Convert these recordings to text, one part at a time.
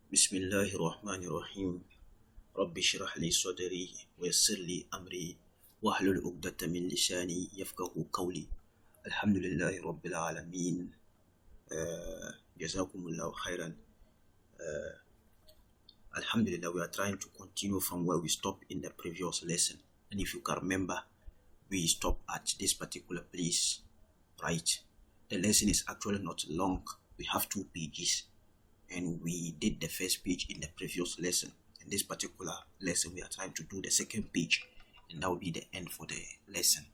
بسم الله الرحمن الرحيم رب اشرح لي صدري ويسر لي أمري واحلل عقدة من لساني يفقه قولي. الحمد لله رب العالمين. جزاكم الله خيرا. Alhamdulillah, we are trying to continue from where we stopped in the previous lesson, and if you can remember, we stopped at this particular place, right? The lesson is actually not long. We have 2 pages, and we did the first page in the previous lesson. In this particular lesson, we are trying to do the second page, and that will be the end for the lesson.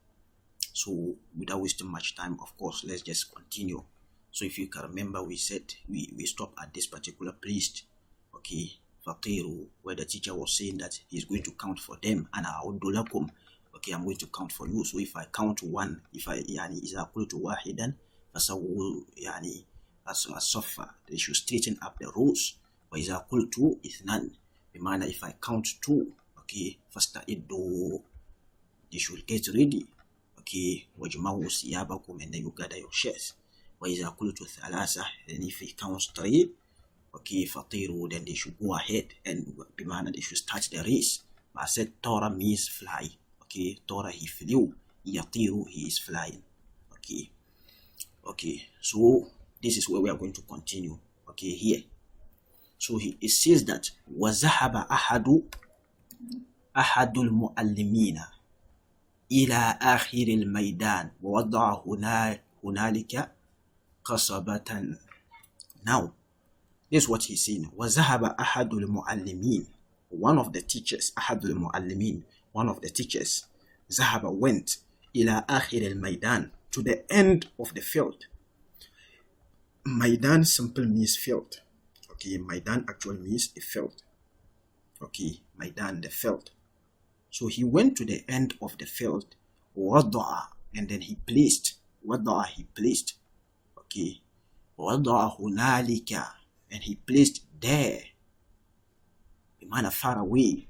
So without wasting much time, of course, let's just continue. So if you can remember, we said we stopped at this particular place, okay, Faqiru, where the teacher was saying that he's going to count for them, and a'udulakum, okay, I'm going to count for you. So if I count 1, if I إذا قلت واحدا فسووا الصف, they should straighten up the rows. وإذا قلت 2, بمعنى if I count 2, okay, فاستعدوا, they should get ready, okay, وجمعوا ثيابكم, and then you gather your shares. وإذا قلت 3, then if he counts 3, okay, فطيروا, then they should go ahead, and بمعنى they should start the race. But I said طار means fly, okay, طار he flew, يطير he is flying, okay, so this is where we are going to continue, okay, here. So it says that وذهب أحد المعلمين إلى آخر الميدان ووضع هنالك قصبة. Now, this is what he's saying. وذهب أحد المعلمين, one of the teachers, أحد المعلمين, one of the teachers, ذهب went إلى آخر الميدان, to the end of the field. Maidan simple means field, okay, Maidan actually means a field, okay, Maidan, the field. So he went to the end of the field, وضع, and then he placed, وضع, he placed, okay, وضع هنالك, and he placed there, the man far away.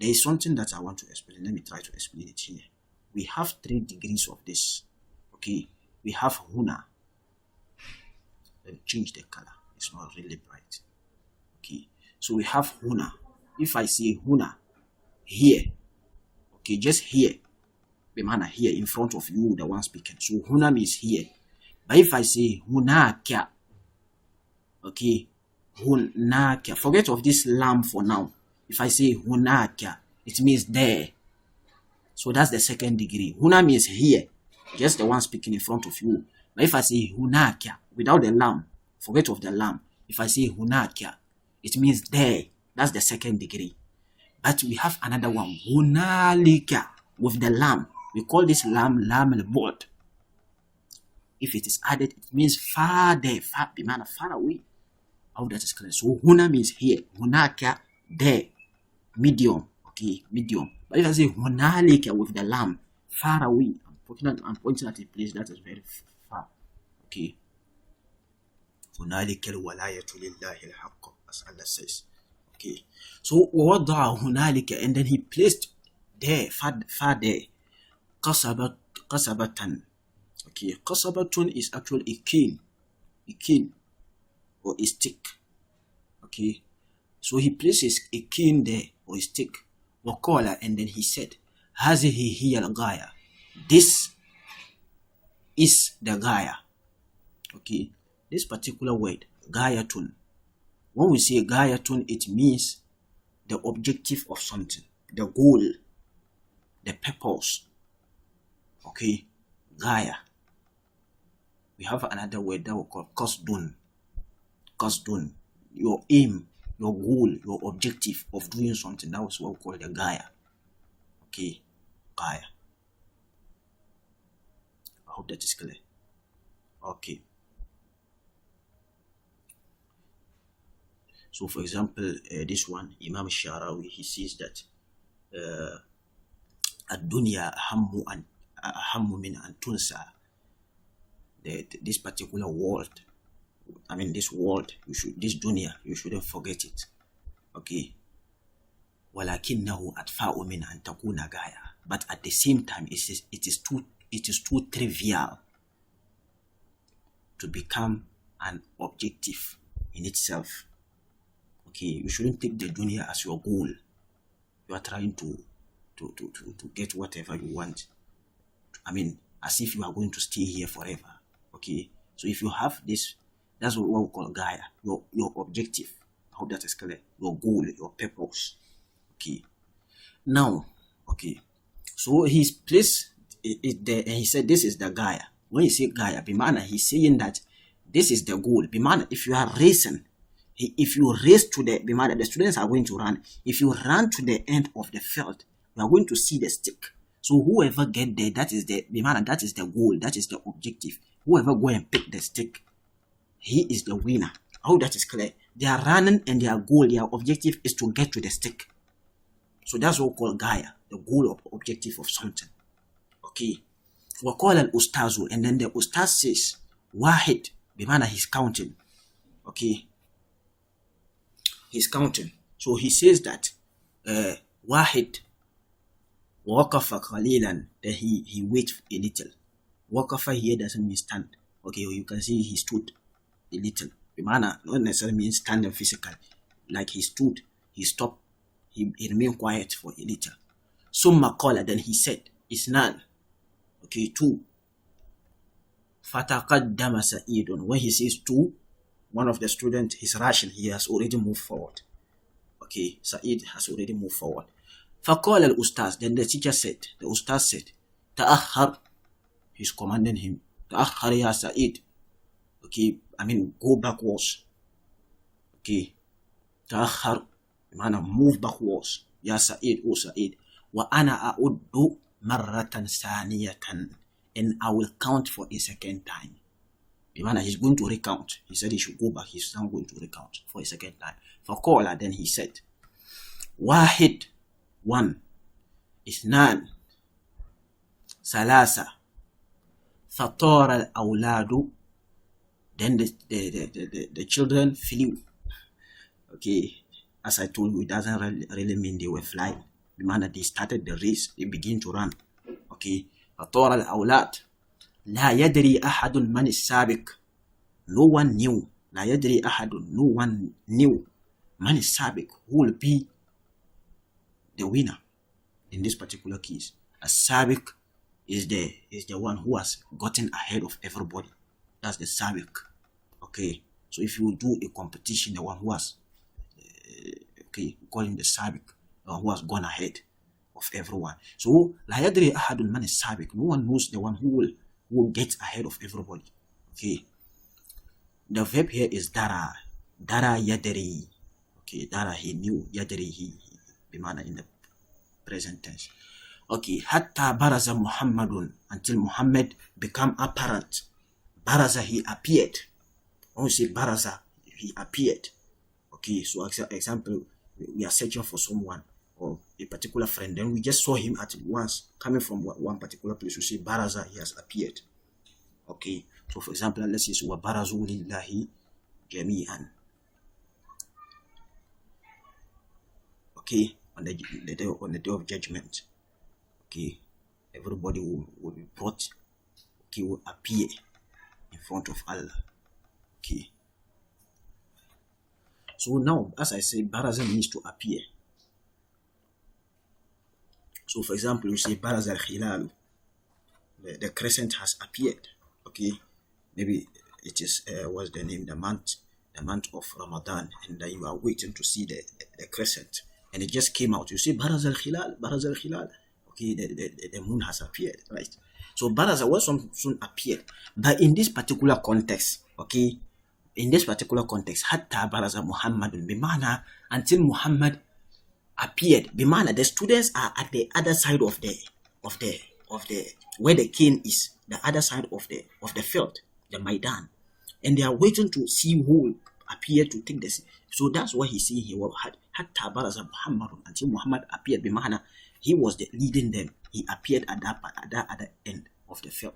There is something that I want to explain. Let me try to explain it here. We have 3 degrees of this, okay. We have huna. Let me change the color, it's not really bright, okay. So we have huna. If I say huna, here, okay, just here, the man here in front of you, the one speaking, so huna means here. But if I say hunaka, okay, hunaka, forget of this lam for now. If I say hunaka, it means there. So that's the 2nd degree. Huna means here, just the one speaking in front of you. But if I say hunaka without the lam, forget of the lam. If I say hunaka, it means there. That's the 2nd degree. But we have another one, hunalika, with the lam. We call this lam al-bu'd. If it is added, it means far there, far, far away. How that is clear. So huna means here, hunaka, there, medium, okay, medium. But if I say hunalika with the lam, far away, I'm pointing at a place that is very far, okay. هنالك الولاية لله الحق, as Allah says, okay. So ووضع هنالك, and then he placed there, far there, قصبة, okay. قصبة is actually a cane or a stick, okay. So he places a cane there or a stick. وقال, and then he said, هذه هي الغاية, this is the gaya, okay. This particular word, gayatun, when we say gayatun, it means the objective of something, the goal, the purpose, okay, gaya. We have another word that we call qasdun, your aim, your goal, your objective of doing something. That was what we call the gaya, okay, gaya. I hope that is clear, okay. So for example, this one, Imam Sharawi, he says that الدنيا أهم من أن تنسى. This particular world, this world, this dunya, you shouldn't forget it, okay. ولكنه أدفع من أن تكون غاية. But at the same time, it is too trivial to become an objective in itself. Okay, you shouldn't take the dunya as your goal. You are trying to get whatever you want. I mean, as if you are going to stay here forever. Okay, so if you have this, that's what we call Gaia, your objective. I hope that is clear. Your goal, your purpose. Okay. Now, okay. So his place is there, and he said this is the Gaia. When you say Gaia, bimana, he's saying that this is the goal. Bimana, if you are racing, if you race to the bimana, the students are going to run. If you run to the end of the field, you are going to see the stick. So whoever get there, that is the bimana, that is the goal, that is the objective. Whoever go and pick the stick, he is the winner. I hope that is clear. They are running and their goal, their objective is to get to the stick. So that's what we call Gaia, the goal or objective of something. Okay. We call an ustazu, and then the ustaz says, Wahid, bimana, he's counting. Okay. He's counting. So he says that Wahid waqafa qalilan, that he waits a little. Waqafa here doesn't mean stand. Okay, you can see he stood a little. Bimana not necessarily means standing physical. Like he stood, he stopped, he remained quiet for a little. Summa qala, then he said, Isnan. Okay, 2. Fataqaddama Sa'idun. When he says 2, one of the students, his ration, he has already moved forward. Okay, Sa'id has already moved forward. Faqala al-ustaz, then the teacher said, the ustaz said, Ta'akhar, he's commanding him, Ta'akhar ya Sa'id. Okay, I mean, go backwards. Okay, Ta'akhar, move backwards. Ya Sa'id, O Sa'id. Wa ana a'uddu marratan saniyatan, and I will count for a second time. He's going to recount. He said he should go back. He's now going to recount for a second time. Faqala, then he said, Wahid, 1. Ithnan, Salasa, Fatar al-awladu, then the children flew. Okay, as I told you, it doesn't really mean they were flying. The man that they started the race, they begin to run. Okay, Fatar al-awlad, La yadri ahadun man is-sabiq. No one knew. La yadri ahadun. No one knew. Man is-sabiq, who will be the winner in this particular case. As-sabiq is the one who has gotten ahead of everybody. That's the sabiq. Okay, so if you do a competition, the one who has okay, we call him the sabiq, the one who has gone ahead of everyone. So la yadri ahadun man is-sabiq. No one knows the one who will get ahead of everybody. Okay, the verb here is dara. Dara yadri. Okay, dara, he knew. Yadri, he bimana in the present tense. Okay, hatta baraza Muhammadun, until Muhammad become apparent. Baraza, he appeared. When we say baraza, he appeared. Okay, so example, we are searching for someone or a particular friend, then we just saw him at once coming from one particular place. We say baraza, he has appeared. Okay, so for example, let's say wa barazu lillahi jami'an. Okay, on the day of judgment. Okay, everybody will be brought. Okay, will appear in front of Allah. Okay, so now, as I said, baraza means to appear. So for example, you say baraza al-khilal, the crescent has appeared. Okay, maybe it is what's the name, the month of Ramadan, and you are waiting to see the crescent, and it just came out. You say baraza al-khilal, baraza al-khilal. Okay, the moon has appeared, right? So baraza will soon appear, but in this particular context, okay, in this particular context, hatta baraza Muhammadun, bimana, until Muhammad appeared, bimana, the students are at the other side of the where the king is, the other side of the field, the Maidan, and they are waiting to see who will appear to take this. So that's what he's saying here. Hatta baraza Muhammadun, until Muhammad appeared, bimana, he was leading them. He appeared at that other end of the field.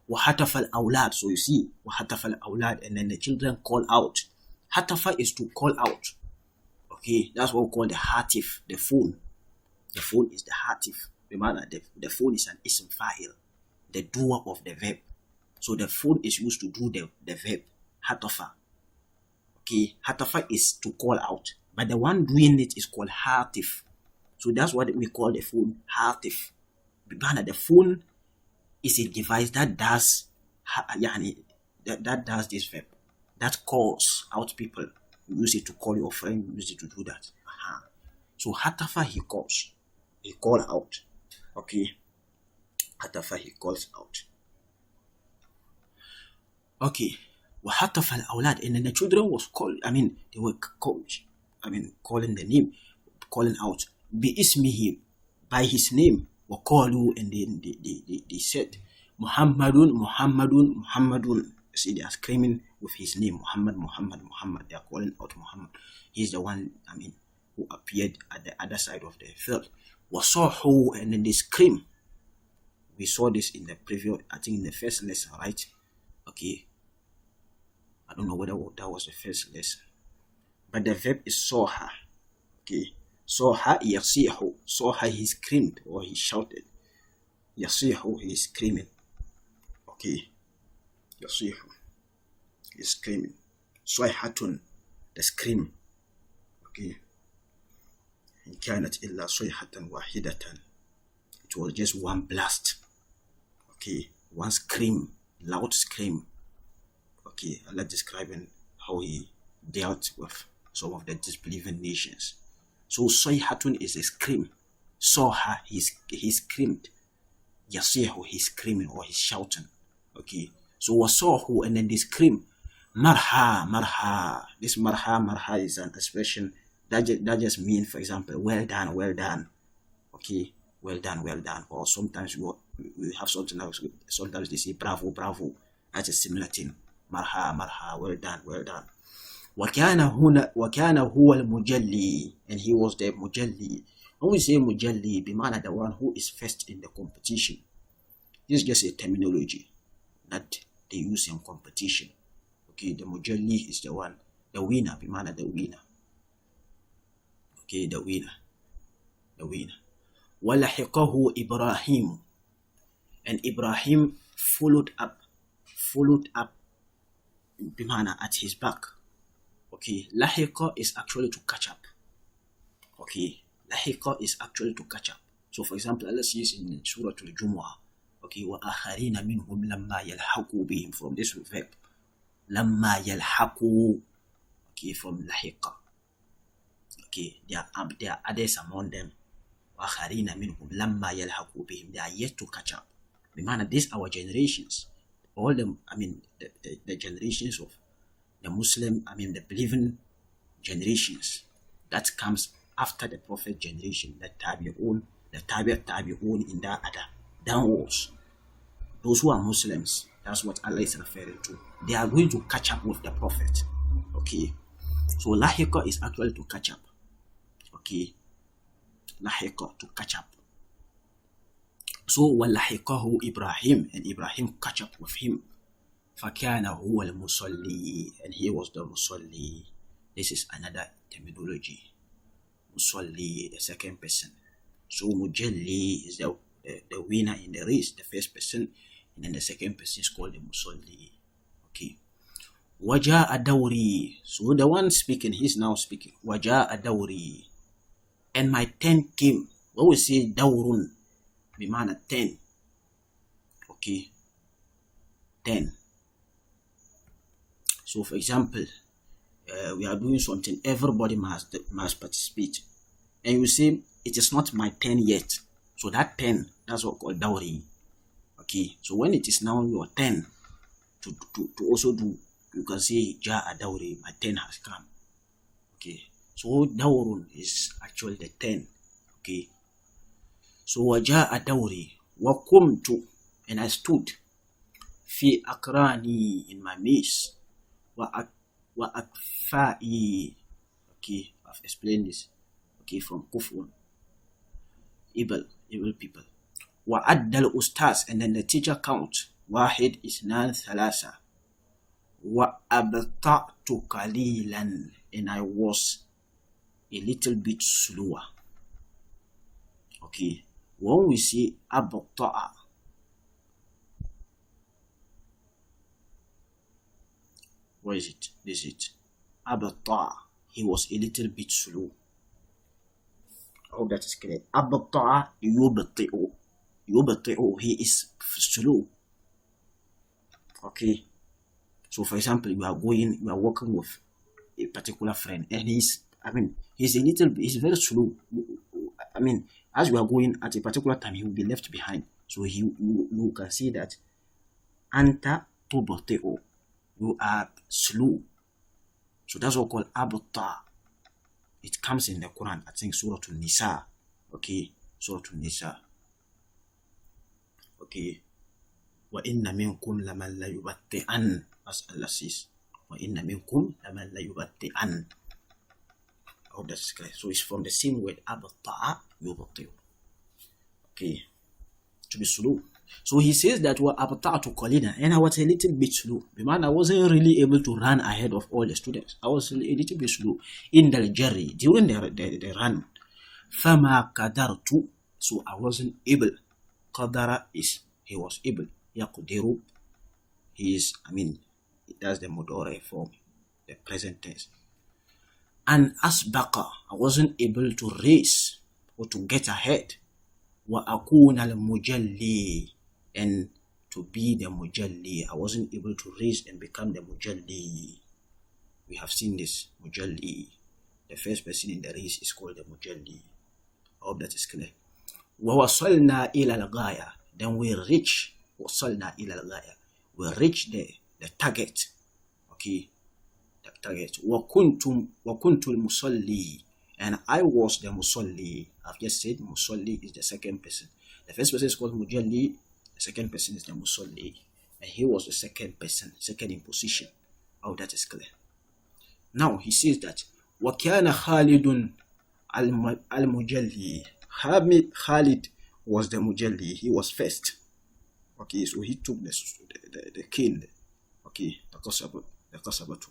Wahatafa al-awlad. So you see, wahatafa al-awlad, and then the children call out. Hatafa is to call out. Okay, that's what we call the hatif, the phone. The phone is the hatif. Remember, the phone is an ism fa'il, the doer of the verb. So the phone is used to do the verb. Hatafa. Okay, hatafa is to call out. but the one doing it is called hatif. So that's what we call the phone hatif. The phone is a device that does that does this verb, that calls out people. You use it to call your friend, you use it to do that. So hatafa, he calls, he call out. Okay, hatafa, he calls out. Okay, وحتف الأولاد, and then the children was called, they were called, calling the name, calling out, بِإِسْمِهِ, by his name, وَقَالُوا, and then they said, Muhammadun, Muhammadun, Muhammadun. See, they are screaming with his name, Muhammad, Muhammad, Muhammad. They are calling out Muhammad. He's the one, who appeared at the other side of the field. وَصَوْحُوا, and then they scream. We saw this in the previous, I think in the first lesson, right? Okay. I don't know whether that was the first lesson. But the verb is soha. Okay. Soha yasihu. Soha, he screamed or he shouted. Yasihu, he is screaming. Okay. Yasihu, he is screaming. Soihatun, the scream. Okay. In kanat illa soihatan wahidatan. It was just one blast. Okay. One scream. Loud scream. Okay, Allah describing how he dealt with some of the disbelieving nations. So Sayhatun is a scream. Soha, he screamed. Yasihu, he's screaming or he's shouting. Okay, so Wasahu, and then they scream. Marha, marha. This marha is an expression that just means, for example, well done, well done. Okay, well done, well done. Or sometimes we have something else. Sometimes they say bravo, bravo. That's a similar thing. Marha, marha, well done, well done. وَكَانَ هُوَ الْمُجَلِّي, and he was the mujalli. When we say mujalli, bimana, the one who is first in the competition. This is just a terminology that they use in competition. Okay, the mujalli is the one, the winner, bimana, the winner. Okay, the winner. وَلَحِقَهُ Ibrahim, and Ibrahim followed up, bimana, at his back. Okay, lahiqa is actually to catch up. Okay, lahiqa is actually to catch up. So for example, Allah says in Surah Al-Jumu'ah, okay, وَآخَرِينَ مِنْهُمْ لَمَّا يَلْحَقُوا بِهِمْ, from this verb, لَمَّا يَلْحَقُوا, okay, from lahiqa. Okay, there are others among them. وَآخَرِينَ مِنْهُمْ لَمَّا يَلْحَقُوا بِهِمْ, they are yet to catch up. Bimana, these are our generations. All them, the generations of the Muslim, the believing generations that comes after the Prophet generation, the tabi'un in that other downwards. Those who are Muslims, that's what Allah is referring to. They are going to catch up with the Prophet. Okay, so lahiqa is actually to catch up. Okay, lahiqa, to catch up. So وَلَحِقَهُ Ibrahim, and Ibrahim catch up with him. فَكَانَ هُوَ الْمُصَلِّي, and he was the musalli. This is another terminology. Musalli, the second person. So mujalli is the winner in the race, the first person, and then the second person is called the musalli. Okay. وَجَاءَ دَوْرِي, so the one speaking, he's now speaking. وَجَاءَ دَوْرِي, and my turn came. When we say dawrun, bimana 10. Okay, 10. So for example, we are doing something, everybody must participate, and you say it is not my turn yet. So that 10, that's what called dawri. Okay, so when it is now your turn to also do, you can say ja'a dawri, my turn has come. Okay, so dawrun is actually the 10. Okay, so waja'a dawri wa qumtu, and I stood fi akrani, in my mace, wa akfa'i. Okay, I've explained this. Okay, from kufun, evil people. Wa addal ustaz, and then the teacher count. Wahid, isnan, thalasa. Wa abta'tu qalilan, and I was a little bit slower. Okay, when we say abta'a, what is it? This is it. Abta'a, he was a little bit slow. I hope that is clear. أبطأ يبطئ. يبطئ, he is slow. Okay. So for example, you are working with a particular friend, and he's very slow. As you are going at a particular time, he will be left behind. So you can see that anta tubti'u, you are slow. So that's what called abta. It comes in the Quran, I think Surah An-Nisa. Okay, Surah An-Nisa. Okay. وَإِنَّ مِنْكُمْ لَمَنْ لَيُبَطِّئَنَّ, as Allah says. وَإِنَّ مِنْكُمْ لَمَنْ لَيُبَطِّئَنَّ. I hope that's clear. So it's from the same word, abta'a yubti'u. Okay, to be slow. So he says that وَأَبْطَعْتُ قَلِيلًا, and I was a little bit slow. I wasn't really able to run ahead of all the students. I was a little bit slow in the jarri, during the run. فَمَا قَدَرْتُ, so I wasn't able. قَدَرَ is he was able. يَقْدِرُ, he is, that's the mudari form, the present tense. And asbaqa, I wasn't able to race or to get ahead. وَأَكُونَ الْمُجَلِّي, and to be the mujalli, I wasn't able to raise and become the mujalli. We have seen this, mujalli. The first person in the race is called the mujalli. I hope that is clear. وَوَصَلْنَا إِلَى الْغَايَةِ, then we reach, وَصَلْنَا إِلَى الْغَايَةِ, we reach the target. Okay, the target. وَكُنْتُ الْمُصَلِّي, and I was the musalli. I've just said musalli is the second person. The first person is called mujalli, the second person is the musalli, and he was the second person, second in position. Oh, that is clear. Now he says that وَكَانَ خَالِدٌ al-mujalli. Khalid was the mujalli, he was first. Okay, so he took the cane. Okay, the qasabatu.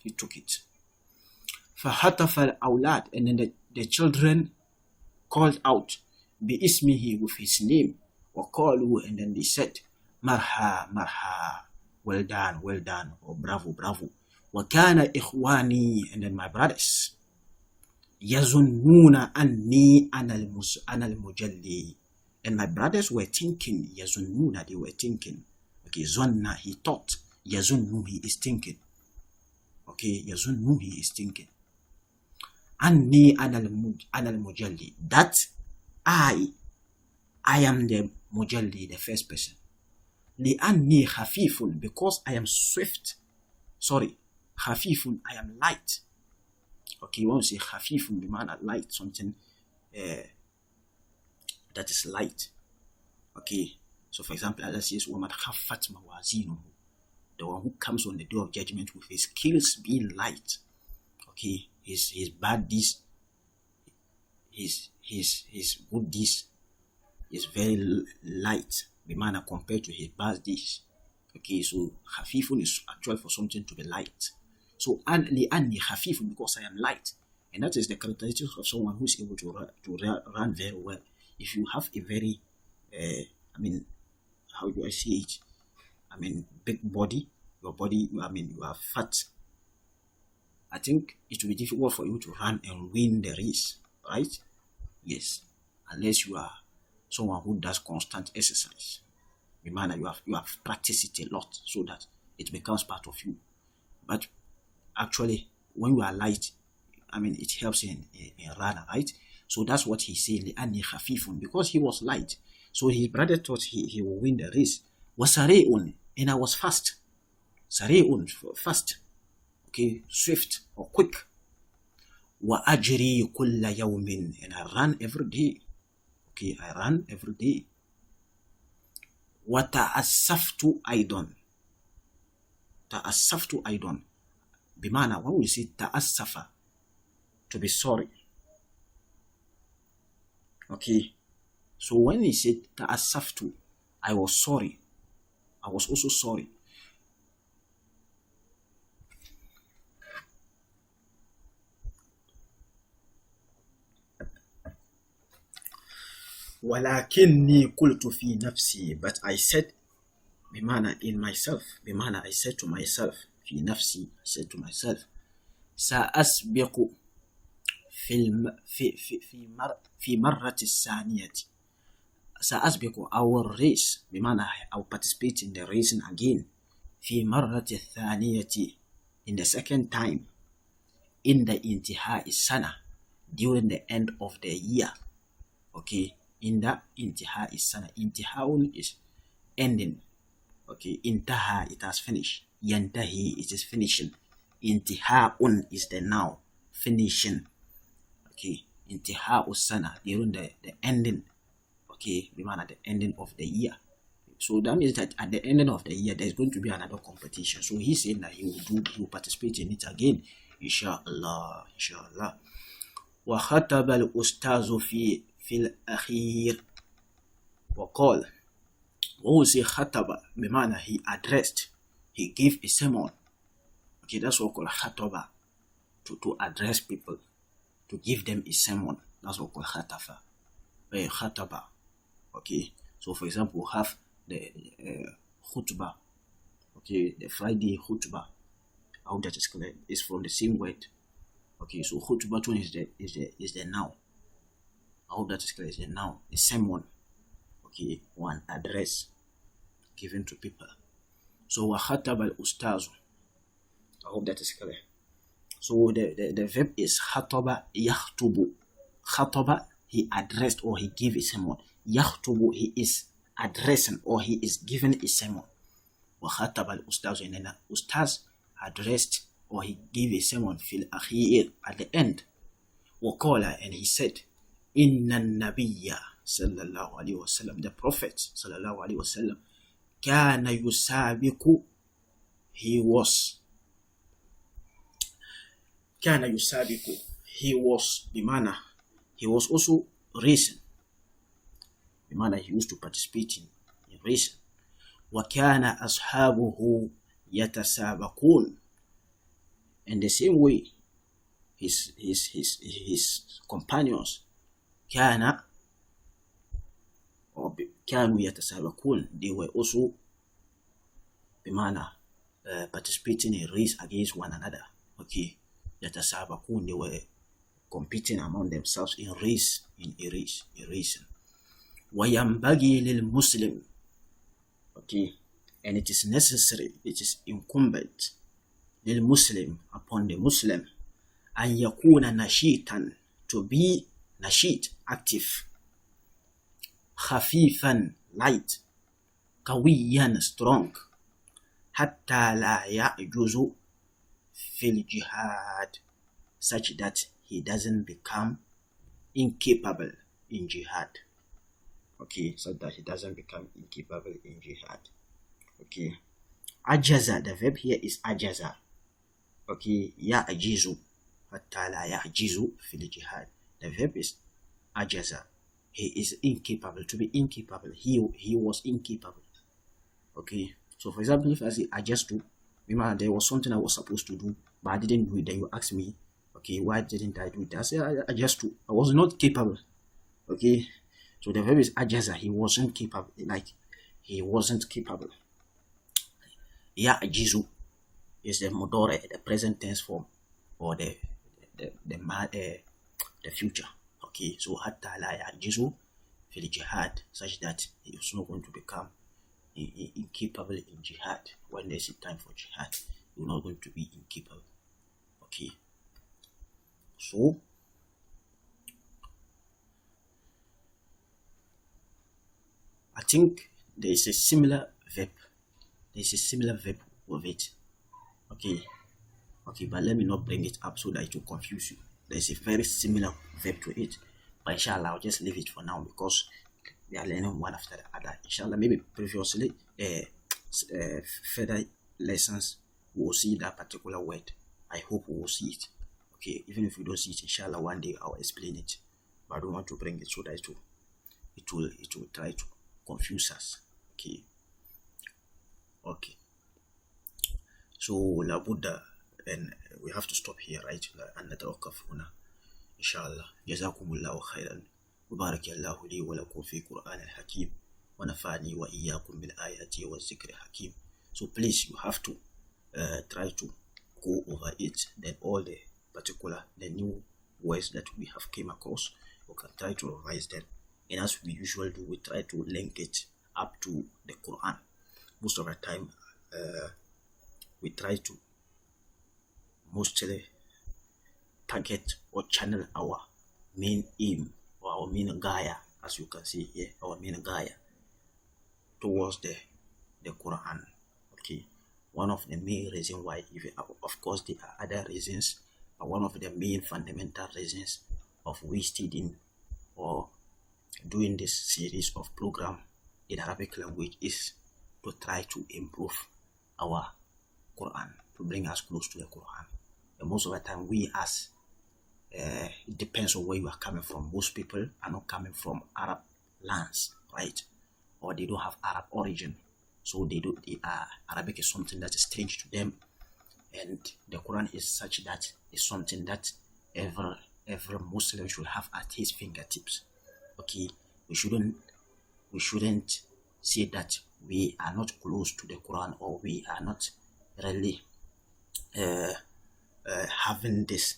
He took it. فَحَتَفَ الْأَوْلَادِ, and then the children called out بِإِسْمِهِ, with his name. وَقَالُوا, and then they said marha, marha, well done, or bravo, bravo. وَكَانَ إِخْوَانِي, and then my brothers يَظُنُّونَ أَنِّي أَنَا الْمُجَلِّي, and my brothers were thinking, يَظُنُّونَ, they were thinking. Okay, zonna, he thought. يَظُنُّ, he is thinking. Okay, يَظُنُّ, he is thinking. Anni anal mujalli, that I am the mujalli, the first person. Li anni khafifun, because I am swift. Sorry, khafifun, I am light. Okay, you want to say khafifun, the man light, something that is light. Okay, so for example, Allah says, وَمَنْ خَفَّتْ مَوَازِينُهُ, the one who comes on the day of judgment with his skills being light. Okay, his bad deeds, his good deeds is very light, the manner compared to his bad deeds. Okay, so khafifun is actual for something to be light. So li anni khafifun, because I am light, and that is the characteristics of someone who is able to run very well. If you have a very how do I say it? Big body, your body, you are fat, I think it will be difficult for you to run and win the race, right? Yes, unless you are someone who does constant exercise. The manner you have practiced it a lot so that it becomes part of you. But actually, when you are light, it helps in running, right? So that's what he said, لِأَنِّي خَفِيفٌ, because he was light. So his brother thought he will win the race. وَسَرِيعٌ, and I was fast. سَرِيعٌ, fast. Okay, swift or quick. وَأَجْرِي كُلَّ يَوْمٍ, and I run every day. Okay, I run every day. وَتَأَسَّفْتُ أَيْضًا. تَأَسَّفْتُ أَيْضًا. Bimana, when we say ta'assafa, to be sorry. Okay, so when he said ta'assaftu, I was sorry. I was also sorry. وَلَكِنِّي قُلْتُ فِي نَفْسِي, but I said, bimana, in myself. Bimana, I said to myself, fi nafsi, I said to myself, سأسبق في مرة الثانية. سأسبق I will race بمعنى I will participate in the racing again في مرة الثانية in the second time in the انتهاء السنة during the end of the year. Okay, in the انتهاء السنة. انتهاء is ending. Okay, انتهى it has finished. ينتهي it is finishing. انتهاء is the now finishing. Okay, انتهاء السنة during the ending. Okay, بمعنى the ending of the year. So that means that at the ending of the year there is going to be another competition. So he's saying that he will participate in it again. Inshallah. وخطب الأستاذ في الأخير وقال. What we say خطب بمعنى he addressed, he gave a sermon. Okay, that's what we call خطب, to address people, to give them a sermon. That's what we call خطب. Okay, so for example we have the khutbah. Okay, the Friday khutbah. I hope that is clear. It's from the same word. Okay, so khutbah is the noun. I hope that is clear. Is the noun, the sermon. Okay, one address given to people. So wa khatab al ustaz. I hope that is clear. So the verb is khataba yakhtubu. Khataba, he addressed or he gave a sermon. Yakhtubu, he is addressing or he is giving a sermon. Wa khatab al ustaz, and then ustaz addressed or he gave a sermon fil akhir, at the end. Wa qala, and he said, inna nabiyya sallallahu alayhi wa sallam, the prophet sallallahu alayhi wa sallam, kana yusabiqu, he was bimana, he was also racing, bimana he used to participate in racing. Wa kana ashabuhu yatasabaqun, and the same way his companions كانوا يتسابقون, they were also بمعنى participating in race against one another. Okay, يتسابقون, they were competing among themselves in race, racing. وينبغي للمسلم, okay, and it is necessary, it is incumbent للمسلم, upon the Muslim, أن يكون نشيطا, to be نشيط, active, خفيفا, light, قويا, strong, حتى لا يعجز في الجهاد, such that he doesn't become incapable in jihad. Okay, so that he doesn't become incapable in jihad. Okay, ajaza, the verb here is ajaza. Okay, ya'jizu, hatta la ya'jizu fil jihad. The verb is ajaza. He is incapable, to be incapable. He was incapable. Okay, so for example, if I say ajastu, remember there was something I was supposed to do, but I didn't do it. Then you ask me, okay, why didn't I do it? I say ajastu, I was not capable. Okay, so the verb is ajaza. He wasn't capable. Like, he wasn't capable. Ya'jizu is the mudore, the present tense form, or the future. Okay, so hatta la ya'jizu fil jihad, such that he is not going to become incapable in jihad. When there's a time for jihad, you're not going to be incapable. Okay, so I think there is a similar verb. With it. Okay, but let me not bring it up so that it will confuse you. There's a very similar verb to it, but inshallah I'll just leave it for now because we are learning one after the other. Inshallah, maybe previously further lessons we will see that particular word. I hope we will see it. Okay, even if we don't see it, inshallah one day I'll explain it, but I don't want to bring it so that it will try to confuse us. Okay, so la Buddha, and we have to stop here, right? And نتوقف هنا إن شاء الله. جزاكم الله خيرا وبارك الله لي ولكم في قرآن الحكيم ونفعني وإياكم بالآيات والذكر الحكيم. So please, you have to try to go over it, then all the new words that we have came across, we can try to revise them. And as we usually do, we try to link it up to the Quran. Most of the time, we try to mostly target or channel our main aim or our main gaya, as you can see here, our main gaya towards the Quran. Okay, one of the main reasons why, even of course there are other reasons, but one of the main fundamental reasons of we studying or doing this series of program in Arabic language is to try to improve our Quran, to bring us close to the Quran. And most of the time, we as it depends on where you are coming from. Most people are not coming from Arab lands, right? Or they don't have Arab origin, so Arabic is something that is strange to them, and the Quran is such that it's something that every Muslim should have at his fingertips. Okay, we shouldn't say that we are not close to the Quran, or we are not really having this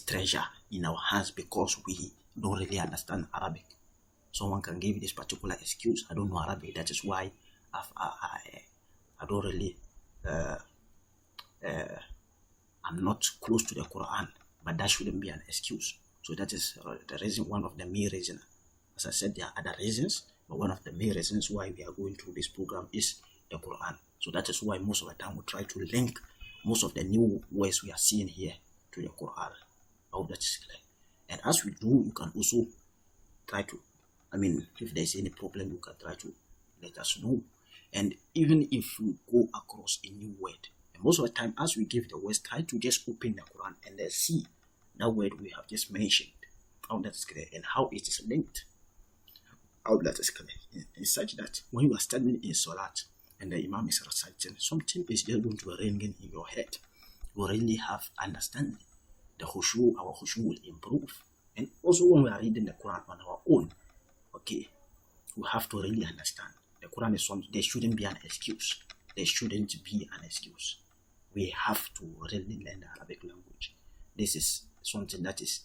treasure in our hands because we don't really understand Arabic. Someone can give this particular excuse: I don't know Arabic, that is why I don't really I'm not close to the Quran. But that shouldn't be an excuse. So that is the reason, one of the main reasons. As I said, there are other reasons, but one of the main reasons why we are going through this program is the Quran. So that is why most of the time we try to link most of the new words we are seeing here to the Quran. I hope that is clear. And as we do, you can also try to, if there is any problem, you can try to let us know. And even if you go across a new word, and most of the time as we give the words, try to just open the Quran and then see that word we have just mentioned, how that is clear and how it is linked. How that is clear. In such that when you are studying in Salat and the Imam is reciting, something is just going to be ringing in your head. You really have understanding. The khushu, our khushu will improve. And also when we are reading the Quran on our own, okay, we have to really understand. The Quran is something, there shouldn't be an excuse. There shouldn't be an excuse. We have to really learn the Arabic language. This is something that is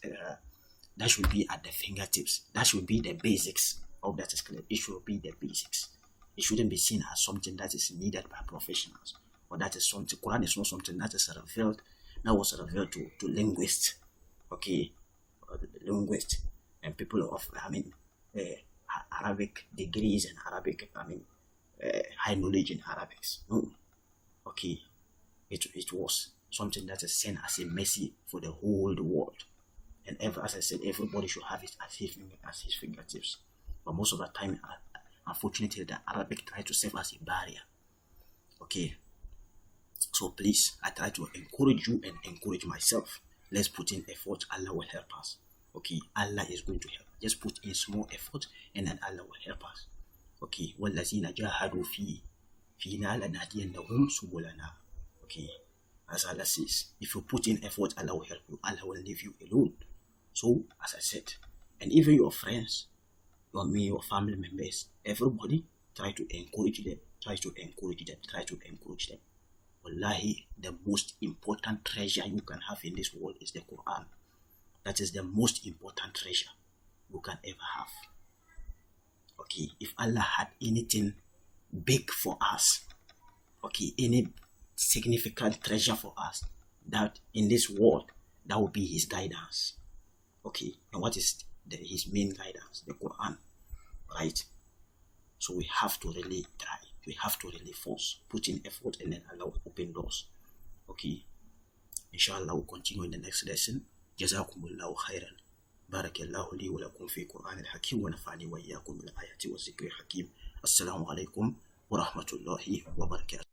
that should be at the fingertips. That should be the basics of that is clear. It should be the basics. It shouldn't be seen as something that is needed by professionals, or that is something. Quran is not something that is revealed. That was revealed to linguists, okay, linguists and people of Arabic degrees and Arabic high knowledge in Arabics. No, okay, it was something that is sent as a mercy for the whole world. And as I said, everybody should have it at his fingertips. But most of the time, unfortunately, the Arabic try to serve as a barrier. Okay, so please, I try to encourage you and encourage myself. Let's put in effort. Allah will help us. Okay, Allah is going to help. Just put in small effort, and then Allah will help us. Okay, وَالَّذِينَ جَاهَدُوا فِينَا لَنَهْدِيَنَّهُمْ سُبُلَنَا. Okay, as Allah says, if you put in effort, Allah will help you. Allah will leave you alone. So, as I said, and even your friends, your family members, everybody, try to encourage them. Try to encourage them. Try to encourage them. Wallahi, the most important treasure you can have in this world is the Quran. That is the most important treasure you can ever have. Okay, if Allah had anything big for us, okay, any significant treasure for us, that in this world, that would be His guidance. Okay, and what is His main guidance? The Quran, right? So we have to really try. We have to really force, put in effort, and then Allah will open doors. Okay, inshallah we'll continue in the next lesson. جزاكم الله خيرا. بارك الله لي ولكم في قرآن الحكيم ونفعني وإياكم بالآيات والذكر الحكيم. السلام عليكم ورحمة الله وبركاته.